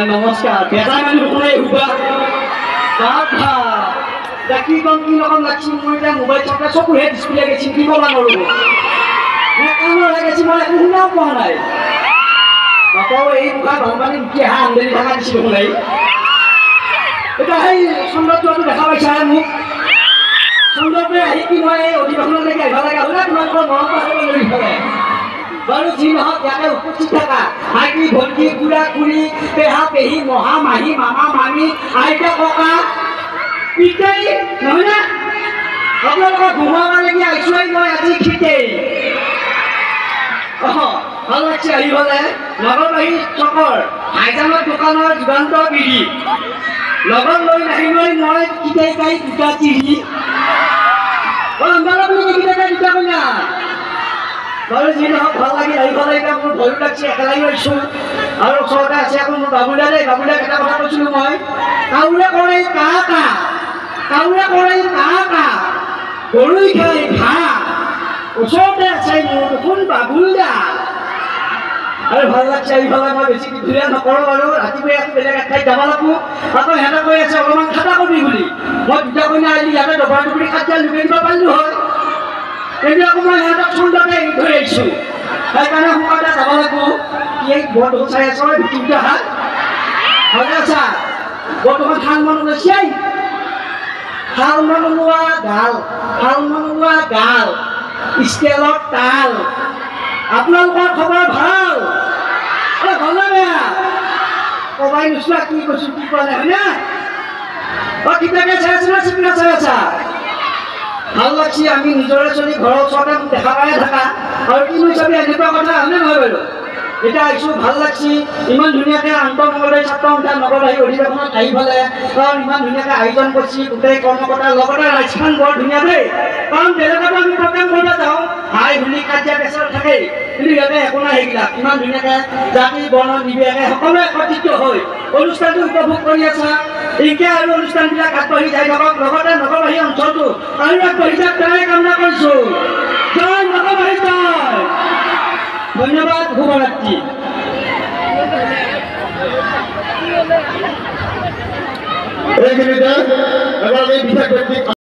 নমস্কাৰ বেজাই মানুহ শুনাই হুবা বাবা দেখি কম কি ৰকম লাগছি মোৰ এতিয়া মোবাইল চাওঁতে চকুহে ডিছপ্লে গেছি কি ক'বা নৰ'ব কামৰ লাগেছি মই একো শুনাও পোৱা নাই আকৌ এই মুখা বানপানী উঠি অহা আন্দোলন থকা দিছিলোঁ শুনাই এতিয়া সেই চন্দ্ৰটো দেখা পাইছা মোক চন্দ্ৰটোৱে আহি কি মই এই অধিৱেশনলৈকে আহিব লগা হ'লে তোমালোকৰ মৰম পাবলৈ লৈ পেলাই বাৰু যি নহওক ইয়াতে উপস্থিত থকা ভাইটি ভণ্টি খুৰা খুৰী পেহা পেহী মহা মাহী মামা মামী আইতা ককা পিতেই নহয় না আপোনালোকক ঘুমাবলগীয়া আহিছোঁ মই আজি খিতেই ভাল লাগছে আহি হ'লে নগৰবাহী চকৰ হাইজানৰ দোকানৰ যুগান্ত বিৰি লগত লৈ নাহিলৈ মই কিটাই কাই দুটা চিৰি আন্ধাৰ বুলি কিটাই কাই দুটা কইনা বাৰু যি নহওক ভাল লাগি আহি পেলাই এতিয়া মোৰ ভয়ো লাগছে একেলাই গৈছোঁ আৰু ওচৰতে আছে আকৌ মোৰ বাবুলা দেই বাবুলাক এটা কথা কৈছিলোঁ মই কাউৰে কৰে কাহ কাহ কাউৰে কৰে কাহ কাহ গৰুই খাই ঘাঁহ ওচৰতে আছে মোৰ দেখোন বাবুলা আৰু ভাল লাগছে আহি পেলাই মই বেছি দূৰীয়া নকৰোঁ আৰু ৰাতিপুৱাই আকৌ বেলেগ এক ঠাইত যাব লাগিব আকৌ সিহঁতে কৈ আছে অলপমান খাটা কৰিবি বুলি মই দুটা কইনা আহিলি ইয়াতে দবা দুবৰি খাদ্য লুকাই দিব পাৰিলোঁ হয় কিন্তু আকৌ মই সিহঁতক চন্দ্ৰতে ধৰি আহিছোঁ সেইকাৰণে সোনকালে যাব লাগিব এই বৰ চাই আছ ভিতৰতে হাত ভালে আছা বৰ্তমান শাল মানুহ লৈছে শাল মানুহ লোৱা গাল শাল মানুহ লোৱা গাল স্কেলৰ তাল আপোনালোকৰ খবৰ ভাল ভাল বেয়া কবাই নোচোৱা কি কৈছোঁ কি কোৱা নাই হয়নে কিতাকে চাই আছা না চিপিনা চাই আছা ভাল লাগছি আমি নিজৰে চলি ঘৰৰ ওচৰতে দেখা পাই থাকা আৰু কিনো হিচাপে এনেকুৱা কথা হয়নে নহয় বাৰু এতিয়া আহিছোঁ ভাল লাগছি ইমান ধুনীয়াকৈ আন্তঃমঙ্গলদৈ ছাত্ৰ সন্থা নগৰবাহী অধিৱেশনত আহি পেলাই কাৰণ ইমান ধুনীয়াকৈ আয়োজন কৰিছে গোটেই কৰ্মকৰ্তাৰ লগতে ৰাইজখন বৰ ধুনীয়া দেই কাৰণ বেলেগতো আমি প্ৰগ্ৰেম কৰিব যাওঁ হাই হুলি কাজিয়া পেচাৰ থাকেই কিন্তু ইয়াতে একো নাই সেইবিলাক ইমান ধুনীয়াকৈ জাতি বৰ্ণ নিৰ্বিশেষে সকলোৱে একত্ৰিত হৈ অনুষ্ঠানটো উপভোগ কৰি আছা এইকে আৰু অনুষ্ঠানবিলাক আগবাঢ়ি যাই থাকক লগতে নগৰবাহী অঞ্চলটো আৰু আগবাঢ়ি যাওক তাৰে কামনা কৰিছোঁ জয় নগৰবাহী জয় ধন্যবাদ শুভৰাত্ৰি এইখিনিতে এগৰাকী বিশেষ ব্যক্তি